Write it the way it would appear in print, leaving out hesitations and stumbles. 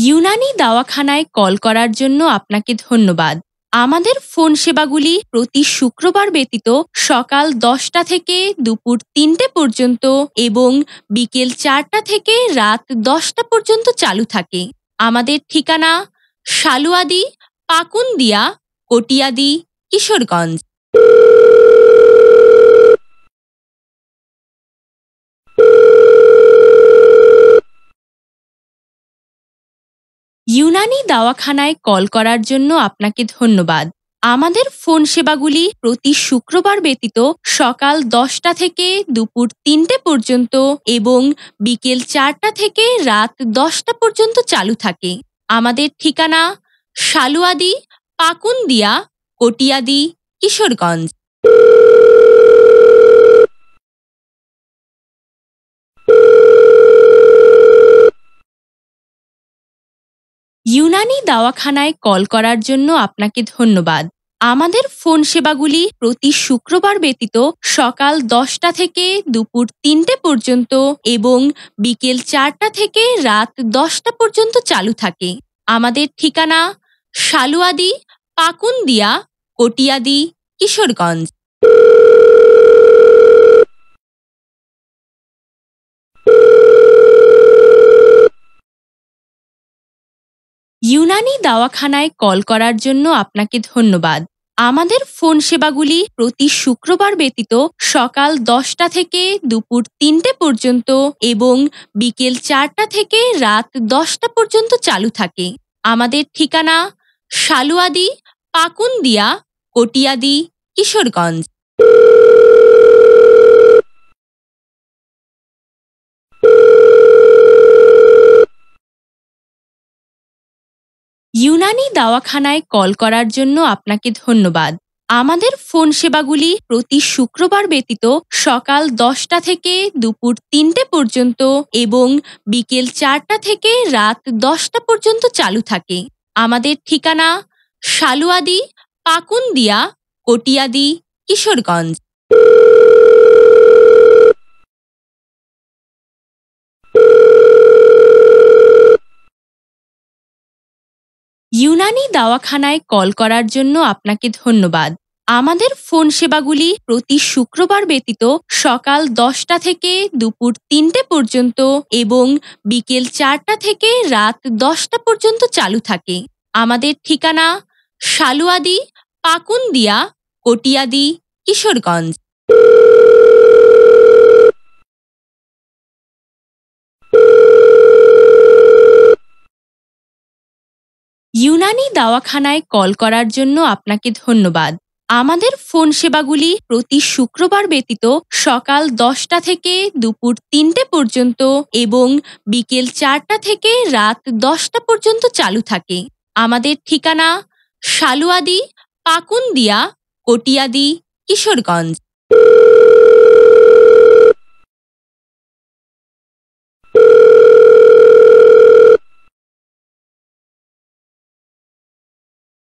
Unani দাওয়াখানায় call করার জন্য আপনাকে ধন্যবাদ। আমাদের ফোন সেবাগুলি প্রতি শুক্রবার ব্যতীত সকাল ১০টা থেকে দুপুর ৩টে পর্যন্ত এবং বিকেল ৪টা থেকে রাত ১০টা পর্যন্ত চালু থাকে। আমাদের ঠিকানা শালুয়াদি, পাকুন্দিয়া, কটিয়াদি, কিশোরগঞ্জ। ইউনানি দাওয়াখানায় কল করার জন্য আপনাকে ধন্যবাদ। আমাদের ফোন সেবাগুলি প্রতি শুক্রবার ব্যতীত সকাল ১০টা থেকে দুপুর ৩টে পর্যন্ত এবং বিকেল ৪টা থেকে রাত ১০টা পর্যন্ত চালু থাকে। আমাদের ঠিকানা শালুয়াদি, পাকুন্দিয়া, কটিয়াদি, কিশোরগঞ্জ। ইউনানি দাওয়াখানায় কল করার জন্য আপনাকে ধন্যবাদ। আমাদের ফোন সেবাগুলি প্রতি শুক্রবার ব্যতীত সকাল ১০টা থেকে দুপুর ৩টে পর্যন্ত এবং বিকেল ৪টা থেকে রাত ১০টা পর্যন্ত চালু থাকে। আমাদের ঠিকানা শালুয়াদি, পাকুন্দিয়া, কটিয়াদি, কিশোরগঞ্জ। ইউনানি দাওয়াখানায় কল করার জন্য আপনাকে ধন্যবাদ। আমাদের ফোন সেবাগুলি প্রতি শুক্রবার ব্যতীত সকাল ১০টা থেকে দুপুর ৩টে পর্যন্ত এবং বিকেল ৪টা থেকে রাত ১০টা পর্যন্ত চালু থাকে। আমাদের ঠিকানা শালুয়াদি, পাকুন্দিয়া, কটিয়াদি, কিশোরগঞ্জ। ইউনানি দাওয়াখানায় কল করার জন্য আপনাকে ধন্যবাদ। আমাদের ফোন সেবাগুলি প্রতি শুক্রবার ব্যতীত সকাল ১০টা থেকে দুপুর ৩টে পর্যন্ত এবং বিকেল ৪টা থেকে রাত ১০টা পর্যন্ত চালু থাকে। আমাদের ঠিকানা শালুয়াদি, পাকুন্দিয়া, কটিয়াদি, কিশোরগঞ্জ। ইউনানি দাওয়াখানায় কল করার জন্য আপনাকে ধন্যবাদ। আমাদের ফোন সেবাগুলি প্রতি শুক্রবার ব্যতীত সকাল ১০টা থেকে দুপুর ৩টে পর্যন্ত এবং বিকেল ৪টা থেকে রাত ১০টা পর্যন্ত চালু থাকে। আমাদের ঠিকানা শালুয়াদি, পাকুন্দিয়া, কটিয়াদি, কিশোরগঞ্জ। ইউনানি দাওয়াখানায় কল করার জন্য আপনাকে ধন্যবাদ। আমাদের ফোন সেবাগুলি প্রতি শুক্রবার ব্যতীত সকাল ১০টা থেকে দুপুর ৩টে পর্যন্ত এবং বিকেল ৪টা থেকে রাত ১০টা পর্যন্ত চালু থাকে। আমাদের ঠিকানা শালুয়াদি, পাকুন্দিয়া, কটিয়াদি, কিশোরগঞ্জ।